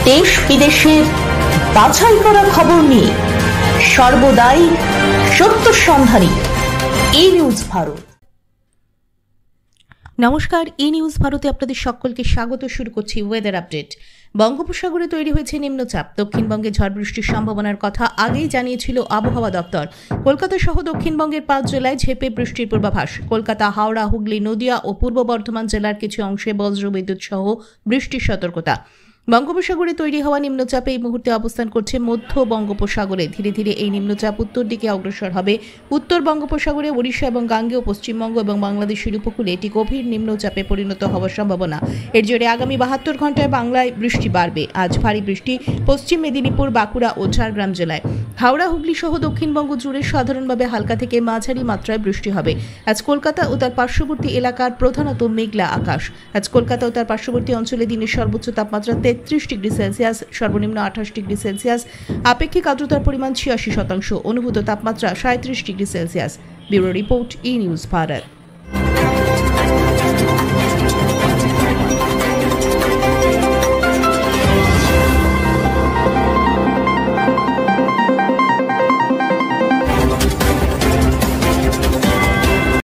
দেশ বিদেশের বাছাই করা খবর নিয়ে সর্বদাই সত্য সন্ধানী ই নিউজ ভারত। নমস্কার, ই নিউজ ভারতে আপনাদের সকলকে স্বাগত। শুরু করছি ওয়েদার আপডেট। বঙ্গোপসাগরে তৈরি হয়েছে নিম্নচাপ। দক্ষিণবঙ্গে ঝড় বৃষ্টির সম্ভাবনার কথা আগেই জানিয়েছিল আবহাওয়া দপ্তর। কলকাতা সহ দক্ষিণবঙ্গের 5 জেলায় ঝেঁপে বৃষ্টির পূর্বাভাস। কলকাতা, হাওড়া, হুগলি, নদিয়া ও পূর্ব বর্ধমান জেলার কিছু অংশে বজ্রবিদ্যুৎ সহ বৃষ্টির সতর্কতা। বঙ্গোপসাগরে তৈরি হওয়া নিম্নচাপ এই মুহূর্তে অবস্থান করছে মধ্য বঙ্গোপসাগরে। ধীরে ধীরে এই নিম্নচাপ উত্তর দিকে অগ্রসর হবে। উত্তর বঙ্গোপসাগরে ওড়িশা এবং গাঙ্গেয় পশ্চিমবঙ্গ এবং বাংলাদেশের উপকূলে এটি গভীর নিম্নচাপে পরিণত হওয়ার সম্ভাবনা। এর জেরে আগামী 72 ঘন্টায় বাংলায় বৃষ্টি বাড়বে। আজ ভারী বৃষ্টি পশ্চিম মেদিনীপুর, বাঁকুড়া ও ঝাড়গ্রাম জেলায়। হাওড়া, হুগলি সহ দক্ষিণবঙ্গ জুড়ে সাধারণভাবে হালকা থেকে মাঝারি মাত্রায় বৃষ্টি হবে। আজ কলকাতা ও তার পার্শ্ববর্তী এলাকার প্রধানত মেঘলা আকাশ। আজ কলকাতা ও তার পার্শ্ববর্তী অঞ্চলে দিনের সর্বোচ্চ তাপমাত্রা 33 ডিগ্রি সেলসিয়াস, সর্বনিম্ন 28 ডিগ্রি সেলসিয়াস। আপেক্ষিক আর্দ্রতার পরিমাণ 86%, অনুভূত তাপমাত্রা 37 ডিগ্রি সেলসিয়াস। ব্যুরো রিপোর্ট, ই নিউজ ভারত।